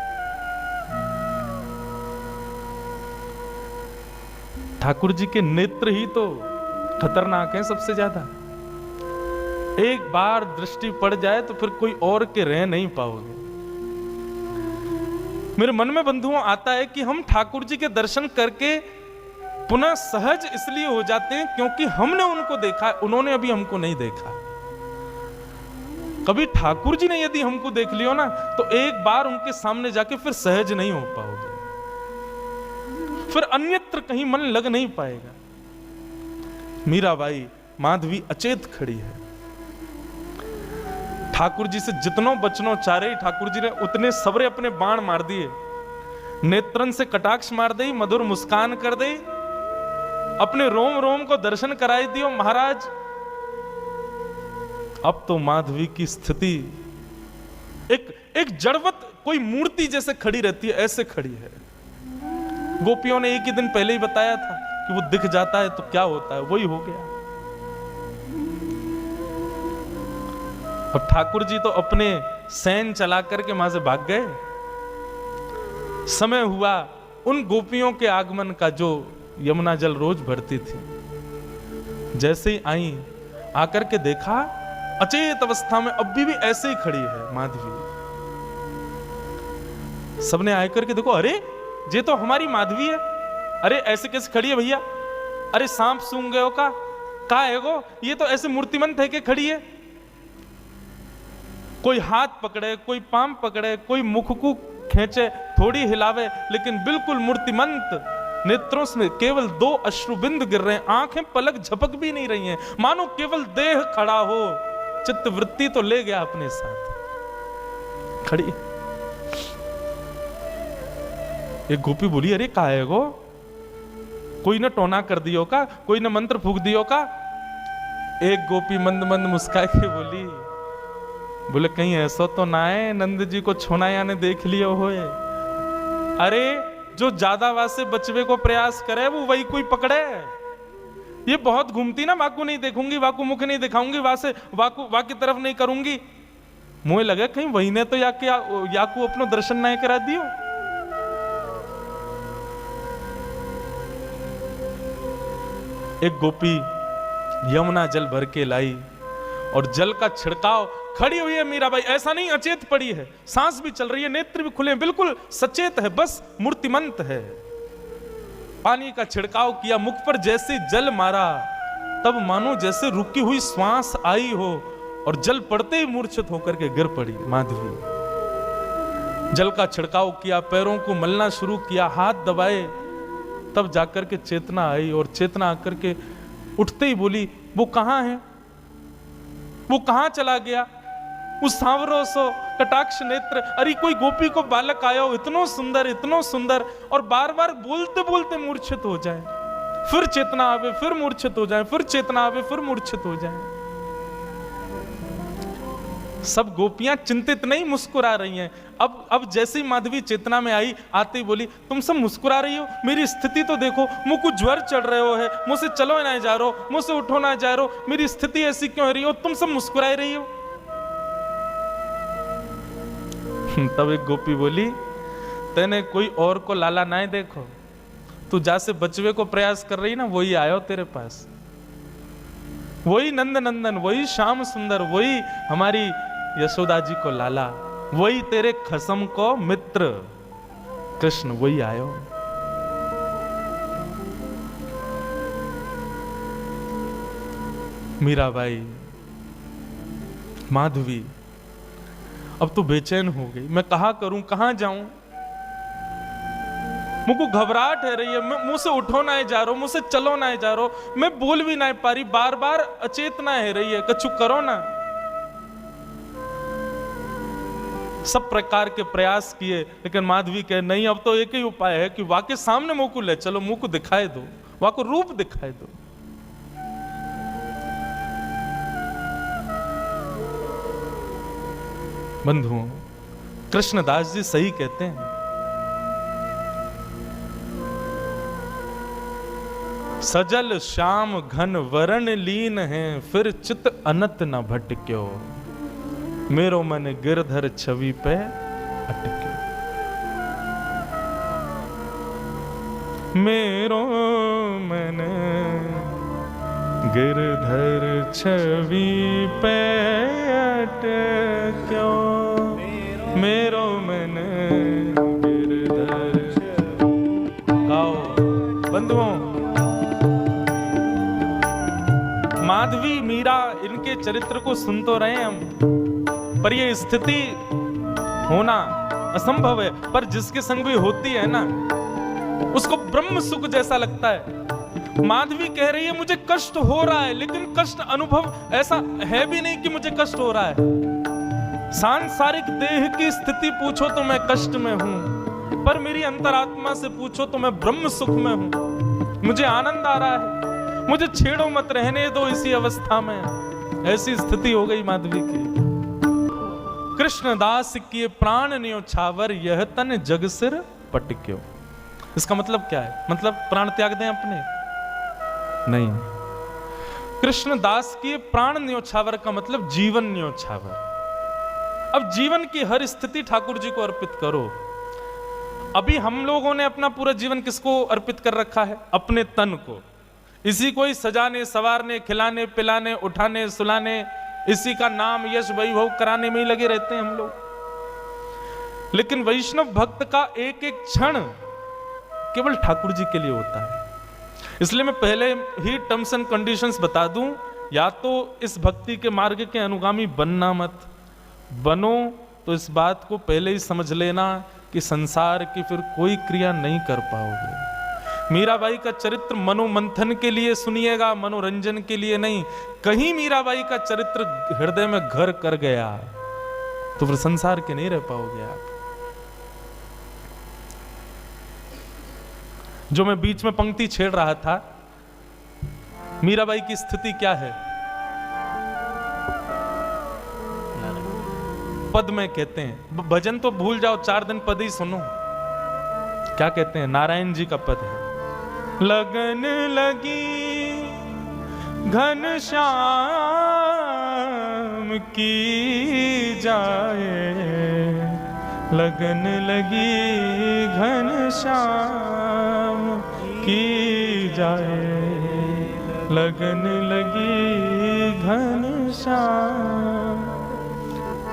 ठाकुर जी के नेत्र ही तो खतरनाक है सबसे ज्यादा। एक बार दृष्टि पड़ जाए तो फिर कोई और के रह नहीं पाओगे। मेरे मन में बंधुओं आता है कि हम ठाकुर जी के दर्शन करके पुनः सहज इसलिए हो जाते हैं क्योंकि हमने उनको देखा, उन्होंने अभी हमको नहीं देखा। कभी ठाकुर जी ने यदि हमको देख लियो ना तो एक बार उनके सामने जाके फिर सहज नहीं हो पाओगे, फिर अन्यत्र कहीं मन लग नहीं पाएगा। मीराबाई माधवी अचेत खड़ी है, ठाकुर जी से जितनों बचनों चारे ठाकुर जी ने उतने सबरे अपने बाण मार दिए, नेत्रन से कटाक्ष मार दी, मधुर मुस्कान कर दी, अपने रोम रोम को दर्शन कराई दियो। महाराज अब तो माधवी की स्थिति एक जड़वत कोई मूर्ति जैसे खड़ी रहती है, ऐसे खड़ी है। गोपियों ने एक ही दिन पहले ही बताया था कि वो दिख जाता है तो क्या होता है, वही हो गया। अब ठाकुर जी तो अपने सैन चला करके वहां से भाग गए। समय हुआ उन गोपियों के आगमन का जो यमुना जल रोज भरती थी। जैसे ही आई, आकर के देखा अचेत अवस्था में अभी भी ऐसे ही खड़ी है माधवी। सबने आकर के देखो, अरे ये तो हमारी माधवी है, अरे ऐसे कैसे खड़ी है भैया, अरे सांप सूंघ गए हो का है गो, ये तो ऐसे मूर्तिमंत है कि खड़ी है। कोई हाथ पकड़े, कोई पाम पकड़े, कोई मुख को खींचे, थोड़ी हिलावे, लेकिन बिल्कुल मूर्तिमंत। नेत्रों से केवल 2 अश्रुबिंद गिर रहे हैं, आंखें पलक झपक भी नहीं रही हैं, मानो केवल देह खड़ा हो, चित्त वृत्ति तो ले गया अपने साथ। खड़ी एक गोपी बोली, अरे का है गो, कोई न टोना कर दियो का, कोई न मंत्र फूक दियो का। एक गोपी मंद मंद मुस्का के बोली, बोले कहीं ऐसा तो ना है नंद जी को छोनाया ने देख लिया होए। अरे जो ज्यादा वासे बचवे को प्रयास करे वो वही कोई पकड़े। ये बहुत घूमती ना, वाकू नहीं देखूंगी, वाकू मुख नहीं दिखाऊंगी, वासे वाकू वाकी तरफ नहीं करूंगी, मुझे लगे कहीं वही ने तो याकू अपनो दर्शन नहीं करा दियो। एक गोपी यमुना जल भर के लाई और जल का छिड़काव, खड़ी हुई है मीराबाई, ऐसा नहीं अचेत पड़ी है, सांस भी चल रही है, नेत्र भी खुले हैं, बिल्कुल सचेत है, बस मूर्तिमंत है। पानी का छिड़काव किया, मुख पर जैसे जल मारा तब मानो जैसे रुकी हुई श्वास आई हो और जल पड़ते ही मूर्छित होकर के गिर पड़ी माधवी। जल का छिड़काव किया, पैरों को मलना शुरू किया, हाथ दबाए, तब जाकर के चेतना आई और चेतना आकर के उठते ही बोली, वो कहां है, वो कहां चला गया? उस सांवरो सो कटाक्ष नेत्र, अरे कोई गोपी को बालक आया हो इतनो सुंदर, और बार बार बोलते बोलते मूर्छित हो जाए, फिर चेतना आवे फिर मूर्छित हो जाए, फिर चेतना आवे फिर मूर्छित हो जाए। सब गोपियां चिंतित नहीं, मुस्कुरा रही हैं। अब जैसे ही माधवी चेतना में आई, आते ही बोली, तुम सब मुस्कुरा रही हो, मेरी स्थिति तो देखो, मुझको ज्वर चढ़ रहे हो है, मुझसे चलो ना जा रहे हो, मुझसे उठो ना जा रहे हो, मेरी स्थिति ऐसी क्यों हो रही हो, तुम सब मुस्कुरा रही हो। तब एक गोपी बोली, तेने कोई और को लाला ना देखो, तू जैसे बचवे को प्रयास कर रही ना, वही आयो तेरे पास, वही नंद नंदन, वही श्याम सुंदर, वही हमारी यशोदा जी को लाला, वही तेरे खसम को मित्र कृष्ण, वही आयो। मीराबाई, माधवी अब तो बेचैन हो गई, मैं कहां करूं, कहां जाऊं, मुझको घबराहट है रही है, मुझसे उठो ना जा रहा, मुझसे चलो ना जा रहा, मैं बोल भी ना पा रही, बार बार अचेतना है रही है, कछु करो ना। सब प्रकार के प्रयास किए, लेकिन माधवी कहे नहीं, अब तो एक ही उपाय है कि वाके सामने मुंह को ले चलो, मुंह को दिखाए दो, वाको रूप दिखाए दो। बंधुओं, कृष्णदास जी सही कहते हैं, सजल श्याम घन वरण लीन है, फिर चित अनत न भटक्यो, मेरो मन गिरधर छवि पे अटक्यो। मेरो मन गिरधर छवि पे अटक्यो, मेरो मन गिरधर। गाओ बंधुओं, माधवी मीरा इनके चरित्र को सुन तो रहे हैं हम, पर ये स्थिति होना असंभव है, पर जिसके संग भी होती है ना, उसको ब्रह्म सुख जैसा लगता है। माधवी कह रही है मुझे कष्ट हो रहा है, लेकिन कष्ट अनुभव ऐसा है भी नहीं कि मुझे कष्ट हो रहा है। सांसारिक देह की स्थिति पूछो तो मैं कष्ट में हूं, पर मेरी अंतरात्मा से पूछो तो मैं ब्रह्म सुख में हूं, मुझे आनंद आ रहा है, मुझे छेड़ो मत, रहने दो इसी अवस्था में। ऐसी स्थिति हो गई माधवी की। कृष्णदास किए प्राण न्योछावर, यह तन जग सिर पटक्यो। इसका मतलब क्या है? मतलब प्राण त्याग दें अपने? नहीं, कृष्णदास किए प्राण न्योछावर का मतलब जीवन न्योछावर। अब जीवन की हर स्थिति ठाकुर जी को अर्पित करो। अभी हम लोगों ने अपना पूरा जीवन किसको अर्पित कर रखा है? अपने तन को। इसी को ही सजाने, सवारने, खिलाने, पिलाने, उठाने, सुलाने, इसी का नाम यश वैभव कराने में ही लगे रहते हैं हम लोग। लेकिन वैष्णव भक्त का एक एक क्षण केवल ठाकुर जी के लिए होता है। इसलिए मैं पहले ही टर्म्स एंड कंडीशंस बता दूं, या तो इस भक्ति के मार्ग के अनुगामी बनना मत, बनो तो इस बात को पहले ही समझ लेना कि संसार की फिर कोई क्रिया नहीं कर पाओगे। मीराबाई का चरित्र मनोमंथन के लिए सुनिएगा, मनोरंजन के लिए नहीं। कहीं मीराबाई का चरित्र हृदय में घर कर गया तो फिर संसार के नहीं रह पाओगे आप। जो मैं बीच में पंक्ति छेड़ रहा था, मीराबाई की स्थिति क्या है? पद में कहते हैं, भजन तो भूल जाओ, 4 दिन पद ही सुनो। क्या कहते हैं, नारायण जी का पद है, लगन लगी घनश्याम की जाए, लगन लगी घनश्याम की जाए, लगन लगी घनश्याम।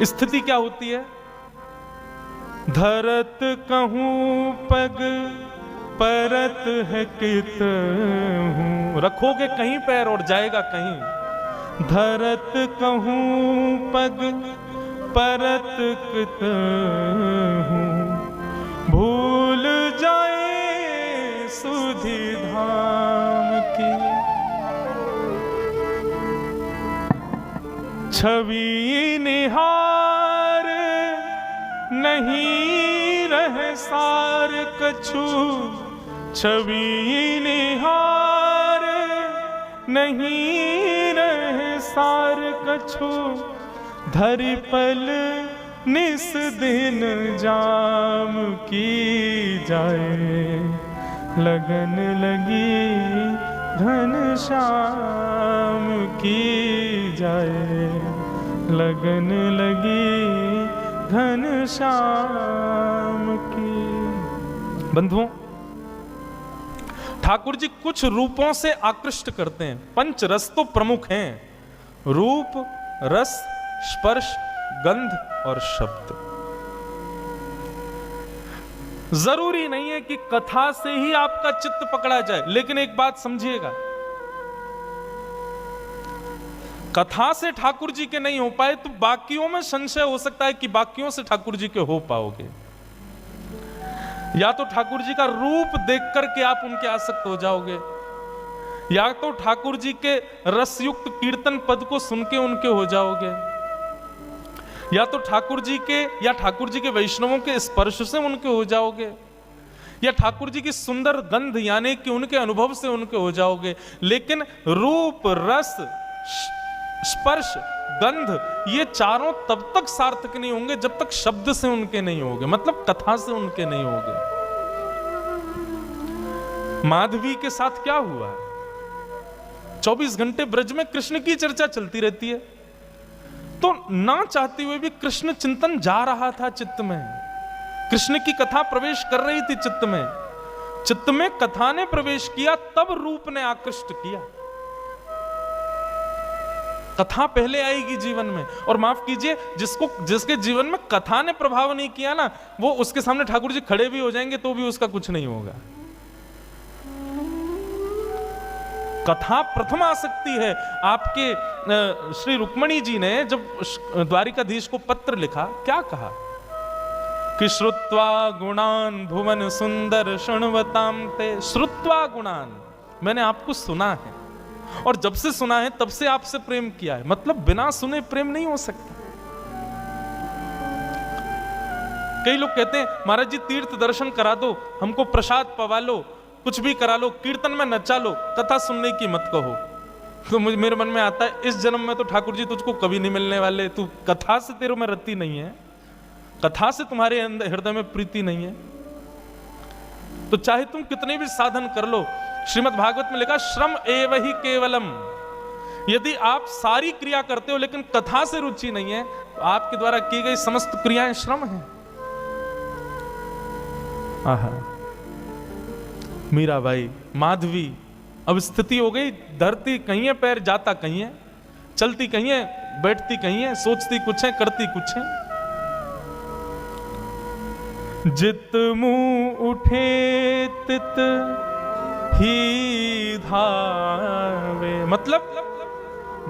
स्थिति क्या होती है, धरत कहूं पग परत है कित हूं, रखोगे कहीं पैर और जाएगा कहीं, धरत कहूं पग परत कित हूं, भूल जाए सुधि धाम की, छवि निहार नहीं रह सार कछु, छवि निहार नहीं रह सार कछु, धरि पल निस दिन जाम की जाए, लगन लगी घनश्याम की जाए, लगन लगी घनश्याम की। बंधुओं, ठाकुर जी कुछ रूपों से आकृष्ट करते हैं। पंच रस तो प्रमुख हैं, रूप, रस, स्पर्श, गंध और शब्द। जरूरी नहीं है कि कथा से ही आपका चित्त पकड़ा जाए, लेकिन एक बात समझिएगा, कथा से ठाकुर जी के नहीं हो पाए तो बाकियों में संशय हो सकता है कि बाकियों से ठाकुर जी के हो पाओगे। या तो ठाकुर जी का रूप देख करके आप उनके आसक्त हो जाओगे, या तो ठाकुर जी के रसयुक्त कीर्तन पद को सुन के उनके हो जाओगे, या तो ठाकुर जी के या ठाकुर जी के वैष्णवों के स्पर्श से उनके हो जाओगे, या ठाकुर जी की सुंदर गंध यानी कि उनके अनुभव से उनके हो जाओगे। लेकिन रूप, रस, स्पर्श, गंध ये चारों तब तक सार्थक नहीं होंगे जब तक शब्द से उनके नहीं होंगे, मतलब कथा से उनके नहीं होंगे। माधवी के साथ क्या हुआ, 24 घंटे ब्रज में कृष्ण की चर्चा चलती रहती है, तो ना चाहते हुए भी कृष्ण चिंतन जा रहा था चित्त में, कृष्ण की कथा प्रवेश कर रही थी चित्त में, चित्त में कथा ने प्रवेश किया, तब रूप ने आकृष्ट किया। कथा पहले आएगी जीवन में, और माफ कीजिए जिसके जीवन में कथा ने प्रभाव नहीं किया ना, वो उसके सामने ठाकुर जी खड़े भी हो जाएंगे तो भी उसका कुछ नहीं होगा। कथा प्रथम आसक्ति है। आपके श्री रुक्मणी जी ने जब द्वारिकाधीश को पत्र लिखा, क्या कहा कि श्रुत्वा गुणान भुवन सुंदर शृण्वताम ते, श्रुत्वा गुणान, मैंने आपको सुना है और जब से सुना है तब से आपसे प्रेम किया है, मतलब बिना सुने प्रेम नहीं हो सकता। कई लोग कहते हैं महाराज जी तीर्थ दर्शन करा दो, हमको प्रसाद पवा लो, कुछ भी करा लो, कीर्तन में नचा लो, कथा सुनने की मत कहो। तो मेरे मन में आता है, इस जन्म में तो ठाकुर जी तुझको कभी नहीं मिलने वाले, तू कथा से तेरे में रति नहीं है, कथा से तुम्हारे अंदर हृदय में प्रीति नहीं है, तो चाहे तुम कितने भी साधन कर लो। श्रीमद् भागवत में लिखा श्रम एव ही केवलम, यदि आप सारी क्रिया करते हो लेकिन कथा से रुचि नहीं है तो आपके द्वारा की गई समस्त क्रियाएं श्रम हैं। आहा, मीराबाई, माधवी, अब स्थिति हो गई, धरती कहीं है, पैर जाता कहीं है, चलती कहीं है, बैठती कहीं है, सोचती कुछ है, करती कुछ है। जित मुंह उठे तित ही धावे, मतलब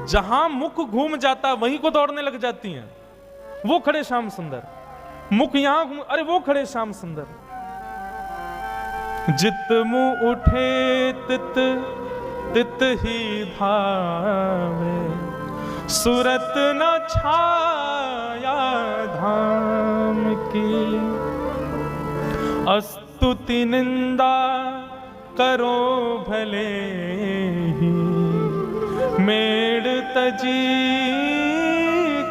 जहां मुख घूम जाता वहीं को दौड़ने लग जाती हैं। वो खड़े श्याम सुंदर, मुख यहां घूम, अरे वो खड़े श्याम सुंदर। जित मुंह उठे तित तित ही धावे, सुरत न छाया धाम की, स्तुति निंदा करो भले ही, मेड़ तजी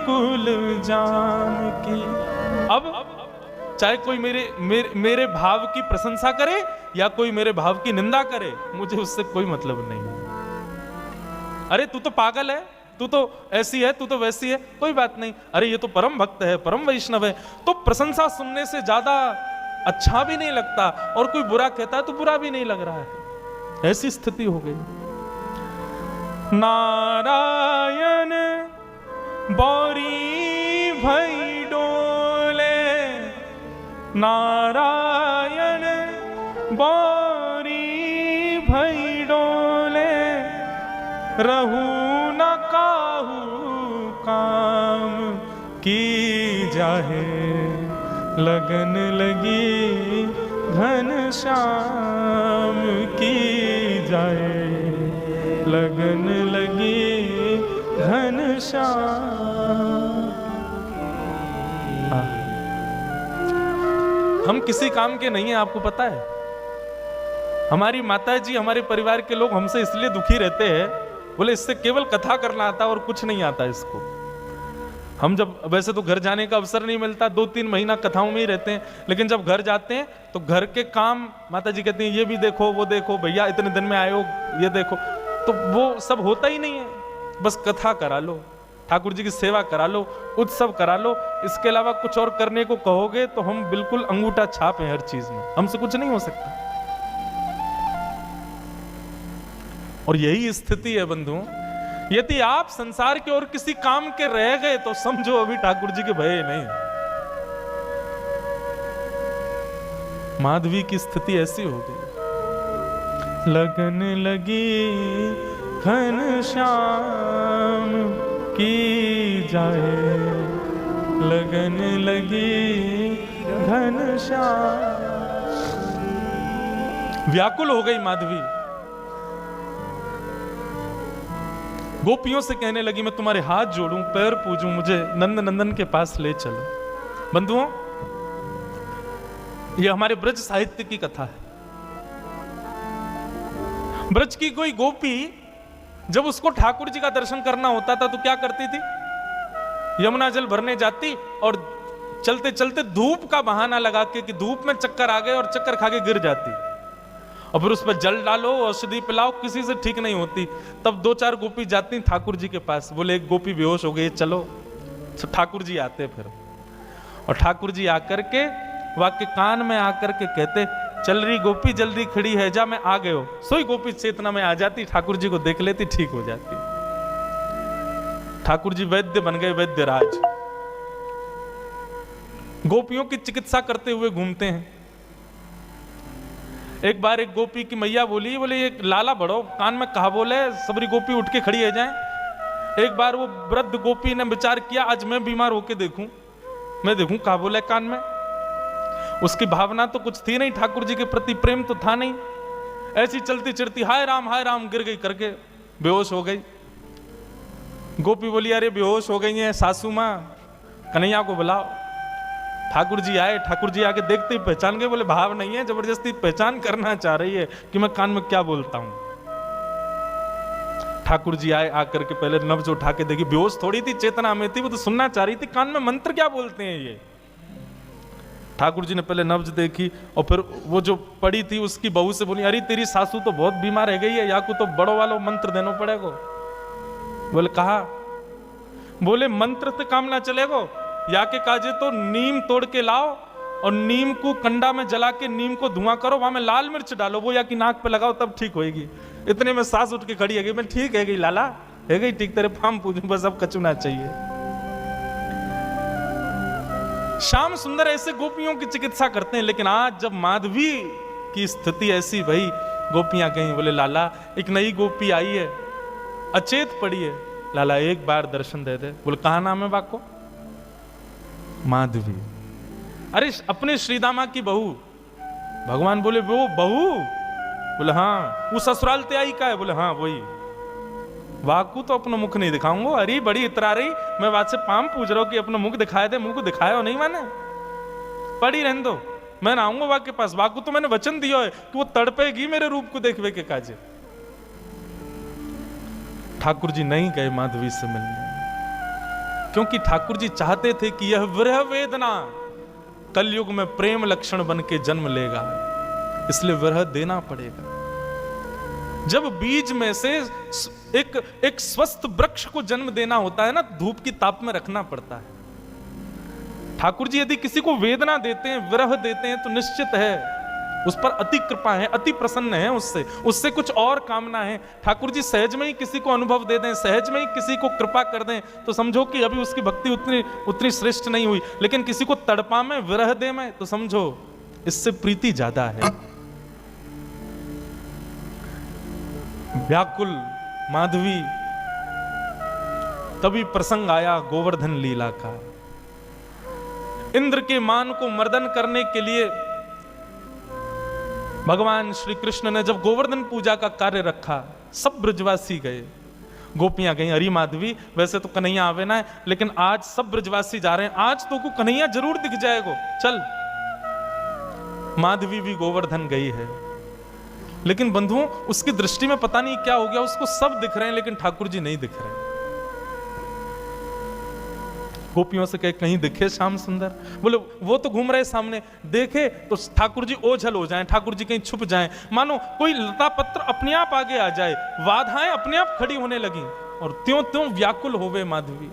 कुल जाम की। अब चाहे कोई मेरे भाव की प्रशंसा करे या कोई मेरे भाव की निंदा करे, मुझे उससे कोई मतलब नहीं। अरे तू तो पागल है, तू तो ऐसी है, तू तो वैसी है, कोई बात नहीं। अरे ये तो परम भक्त है, परम वैष्णव है, तो प्रशंसा सुनने से ज्यादा अच्छा भी नहीं लगता, और कोई बुरा कहता है तो बुरा भी नहीं लग रहा है। ऐसी स्थिति हो गई। नारायण बौरी भई डोले, नारायण बौरी भई डोले, रहू न काहू काम की जाहे, लगन लगी घन श्याम की जाए, लगन लगी घन श्याम। हम किसी काम के नहीं हैं, आपको पता है। हमारी माता जी, हमारे परिवार के लोग हमसे इसलिए दुखी रहते हैं, बोले इससे केवल कथा करना आता और कुछ नहीं आता इसको। हम जब, वैसे तो घर जाने का अवसर नहीं मिलता, 2-3 महीना कथाओं में ही रहते हैं, लेकिन जब घर जाते हैं तो घर के काम माता जी कहती हैं ये भी देखो, वो देखो, भैया इतने दिन में आए हो, ये देखो, तो वो सब होता ही नहीं है। बस कथा करा लो, ठाकुर जी की सेवा करा लो, उत्सव करा लो, इसके अलावा कुछ और करने को कहोगे तो हम बिल्कुल अंगूठा छाप हैं हर चीज में, हमसे कुछ नहीं हो सकता। और यही स्थिति है बंधुओं। यदि आप संसार के और किसी काम के रह गए तो समझो अभी ठाकुर जी के भय नहीं। माधवी की स्थिति ऐसी हो गई। लगन लगी घन श्याम की जाए, लगन लगी घन श्याम। व्याकुल हो गई माधवी, गोपियों से कहने लगी मैं तुम्हारे हाथ जोड़ूं, पैर पूजूं, मुझे नंद नंदन के पास ले चलो। बंधुओं, यह हमारे ब्रज साहित्य की कथा है। ब्रज की कोई गोपी जब उसको ठाकुर जी का दर्शन करना होता था तो क्या करती थी? यमुना जल भरने जाती और चलते चलते धूप का बहाना लगा के कि धूप में चक्कर आ गए और चक्कर खा के गिर जाती, और फिर उस पर जल डालो, औषधि पिलाओ, किसी से ठीक नहीं होती। तब 2-4 गोपी जाती ठाकुर जी के पास, बोले एक गोपी बेहोश हो गई, चलो। ठाकुर जी आते फिर, और ठाकुर जी आकर के वाक्य कान में आकर के कहते चल रही गोपी जल्दी खड़ी है जा, मैं आ गए हो। सोई गोपी चेतना में आ जाती, ठाकुर जी को देख लेती, ठीक हो जाती। ठाकुर जी वैद्य बन गए, वैद्य राज। गोपियों की चिकित्सा करते हुए घूमते हैं। एक बार एक गोपी की मैया बोली, बोले ये लाला बड़ो कान में कहा बोले, सबरी गोपी उठ के खड़ी है जाए। एक बार वो वृद्ध गोपी ने विचार किया आज मैं बीमार होके देखूं, मैं देखूं कहा बोले कान में। उसकी भावना तो कुछ थी नहीं, ठाकुर जी के प्रति प्रेम तो था नहीं। ऐसी चलती चलती हाय राम गिर गई करके बेहोश हो गई। गोपी बोली अरे बेहोश हो गई है सासू माँ, कन्हैया को बुलाओ। ठाकुर जी आए, ठाकुर जी आके देखते ही पहचान गए, बोले भाव नहीं है, जबरदस्ती पहचान करना चाह रही है कि मैं कान में क्या बोलता हूं। ठाकुर जी आए, आकर के पहले नब्ज उठा के देखी, बेहोश थोड़ी थी, चेतना में थी, वो तो सुनना चाह रही थी कान में मंत्र क्या बोलते हैं ये। ठाकुर जी ने पहले नब्ज देखी और फिर वो जो पड़ी थी उसकी बहू से बोली अरे तेरी सासू तो बहुत बीमार रह गई है, या को तो बड़ो वालो मंत्र देना पड़ेगा। बोले कहा, बोले मंत्र से काम ना चलेगो, या के काजे तो नीम तोड़ के लाओ और नीम को कंडा में जला के नीम को धुआं करो, वहां में लाल मिर्च डालो, वो या की नाक पे लगाओ तब ठीक होएगी। इतने में सास उठ के खड़ी है गई, मैं ठीक है गई लाला, है गई ठीक, तेरे फार्म पूजू, बस अब कचुना चाहिए। श्याम सुंदर ऐसे गोपियों की चिकित्सा करते हैं, लेकिन आज जब माधवी की स्थिति ऐसी भई, गोपियां कहीं बोले लाला एक नई गोपी आई है, अचेत पड़ी है, लाला एक बार दर्शन दे दे। बोले कहा नाम है बाको? माधवी। अरे अपने श्रीदामा की बहू। भगवान बोले वो बहू? बोले हाँ। वो ससुराल ते आई का है? बोले हाँ वही। वाकू तो अपना मुख नहीं दिखाऊंगा, अरे बड़ी इतरा रही, मैं बात से पाम पूछ रहा हूं कि अपना मुख दिखाए दे, मुंह को दिखाया हो नहीं माने, पड़ी रहने दो, मैं ना आऊंगा वाक के पास। वाकू तो मैंने वचन दिया है कि वो तड़पेगी मेरे रूप को देखवे के काजे। ठाकुर जी नहीं गए माधवी से मिलने, क्योंकि ठाकुर जी चाहते थे कि यह विरह वेदना कलयुग में प्रेम लक्षण बन के जन्म लेगा, इसलिए विरह देना पड़ेगा। जब बीज में से एक स्वस्थ वृक्ष को जन्म देना होता है ना, धूप की ताप में रखना पड़ता है। ठाकुर जी यदि किसी को वेदना देते हैं, विरह देते हैं, तो निश्चित है उस पर अति कृपा है, अति प्रसन्न है, उससे कुछ और कामना है। ठाकुर जी सहज में ही किसी को अनुभव दे दें, सहज में ही किसी को कृपा कर दें, तो समझो कि अभी उसकी भक्ति उतनी श्रेष्ठ नहीं हुई। लेकिन किसी को तड़पा में, विरह दे में, तो समझो इससे प्रीति ज्यादा है। व्याकुल माधवी, तभी प्रसंग आया गोवर्धन लीला का। इंद्र के मान को मर्दन करने के लिए भगवान श्री कृष्ण ने जब गोवर्धन पूजा का कार्य रखा, सब ब्रजवासी गए, गोपियां गई। अरे माधवी, वैसे तो कन्हैया आवे ना है, लेकिन आज सब ब्रजवासी जा रहे हैं, आज तो को कन्हैया जरूर दिख जाएगा, चल। माधवी भी गोवर्धन गई है, लेकिन बंधुओं उसकी दृष्टि में पता नहीं क्या हो गया, उसको सब दिख रहे हैं लेकिन ठाकुर जी नहीं दिख रहे। गोपियों से कहे कहीं दिखे श्याम सुंदर, बोले वो तो घूम रहे सामने, देखे तो ठाकुर जी ओझल हो जाएं, ठाकुर जी कहीं छुप जाएं, मानो कोई लता पत्र अपने आप आगे आ जाए, बाधाएं अपने आप खड़ी होने लगी और त्यों त्यों व्याकुल होवे माधवी।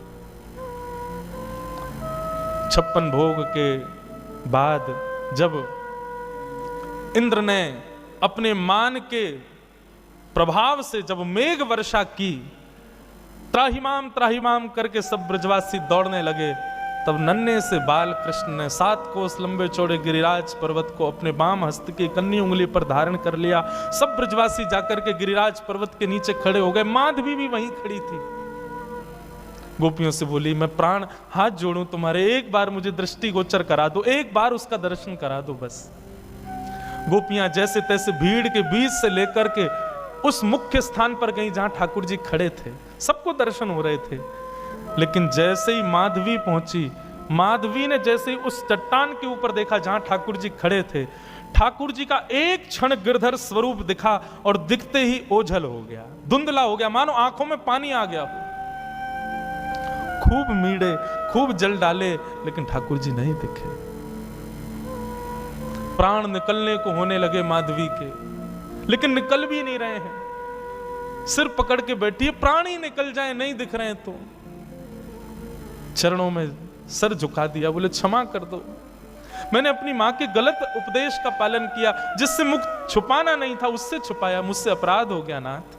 56 भोग के बाद जब इंद्र ने अपने मान के प्रभाव से जब मेघ वर्षा की, त्राहिमाम त्राहिमाम करके सब ब्रजवासी दौड़ने लगे, तब नन्हे से बाल कृष्ण ने 7 कोस लंबे चौड़े गिरिराज पर्वत को अपने बाम हस्त की कन्नी उंगली पर धारण कर लिया। सब ब्रजवासी जाकर के गिरिराज पर्वत के नीचे खड़े हो गए। माधवी भी वहीं खड़ी थी। गोपियों से बोली, मैं प्राण हाथ जोड़ूं तुम्हारे, एक बार मुझे दृष्टि गोचर करा दो, एक बार उसका दर्शन करा दो बस। गोपियां जैसे तैसे भीड़ के बीच से लेकर के उस मुख्य स्थान पर गई जहां ठाकुर जी खड़े थे, सबको दर्शन हो रहे थे। लेकिन जैसे ही माधवी पहुंची, माधवी ने जैसे ही उस चट्टान के ऊपर देखा जहां ठाकुर जी खड़े थे, ठाकुर जी का एक क्षण गिरधर स्वरूप दिखा और दिखते ही ओझल हो गया, धुंधला हो गया, मानो आंखों में पानी आ गया। खूब मीड़े, खूब जल डाले, लेकिन ठाकुर जी नहीं दिखे। प्राण निकलने को होने लगे माधवी के, लेकिन निकल भी नहीं रहे हैं। सिर पकड़ के बैठी है, प्राण ही निकल जाए, नहीं दिख रहे हैं। तो चरणों में सर झुका दिया, बोले क्षमा कर दो, मैंने अपनी मां के गलत उपदेश का पालन किया, जिससे मुख छुपाना नहीं था उससे छुपाया, मुझसे अपराध हो गया नाथ।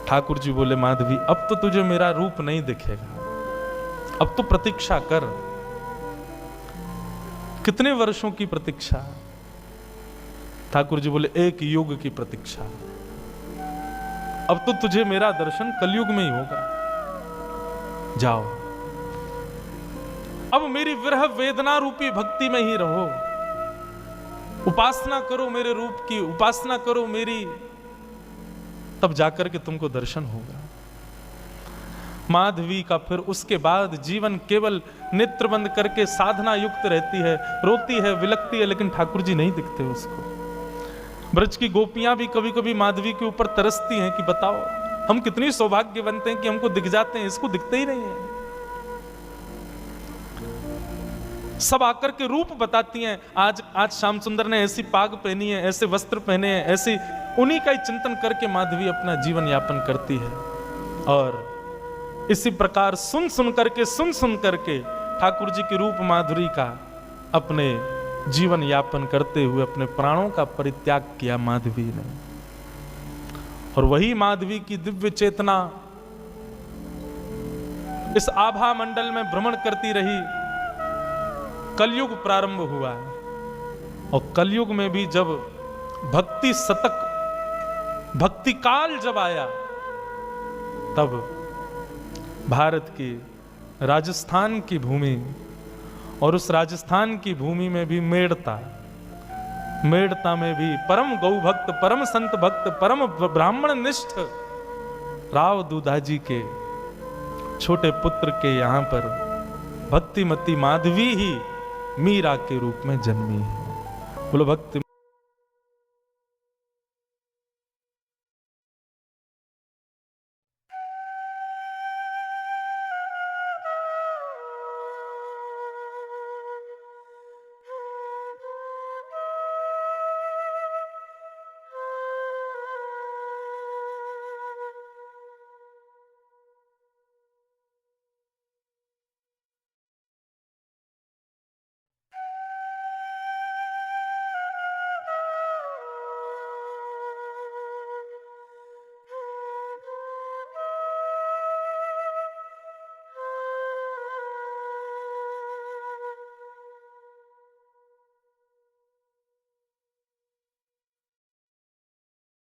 ठाकुर जी बोले, माधवी अब तो तुझे मेरा रूप नहीं दिखेगा, अब तो प्रतीक्षा कर। कितने वर्षों की प्रतीक्षा? ठाकुर जी बोले, 1 युग की प्रतीक्षा। अब तो तुझे मेरा दर्शन कलयुग में ही होगा, जाओ अब मेरी विरह वेदना रूपी भक्ति में ही रहो, उपासना करो मेरे रूप की, उपासना करो मेरी, तब जाकर के तुमको दर्शन होगा। माधवी का फिर उसके बाद जीवन केवल नेत्र बंद करके साधना युक्त रहती है, रोती है, विलकती है, लेकिन ठाकुर जी नहीं दिखते उसको। ब्रज की गोपियां भी कभी कभी माधवी के ऊपर तरसती हैं कि बताओ हम कितनी सौभाग्यवंत हैं कि हमको दिख जाते हैं, इसको दिखते ही नहीं है। सब आकर के रूप बताती हैं, आज श्याम सुंदर ने ऐसी पाग पहनी है, ऐसे वस्त्र पहने हैं, ऐसी, उन्हीं का ही चिंतन करके माधवी अपना जीवन यापन करती है। और इसी प्रकार सुन सुन करके ठाकुर जी के रूप माधुरी का अपने जीवन यापन करते हुए अपने प्राणों का परित्याग किया माधवी ने। और वही माधवी की दिव्य चेतना इस आभा मंडल में भ्रमण करती रही। कलयुग प्रारंभ हुआ और कलयुग में भी जब भक्ति शतक, भक्ति काल जब आया, तब भारत की राजस्थान की भूमि, और उस राजस्थान की भूमि में भी मेड़ता में भी परम गौ भक्त, परम संत भक्त, परम ब्राह्मण निष्ठ राव दूधाजी के छोटे पुत्र के यहां पर भक्तिमती माधवी ही मीरा के रूप में जन्मी है। बोलो भक्ति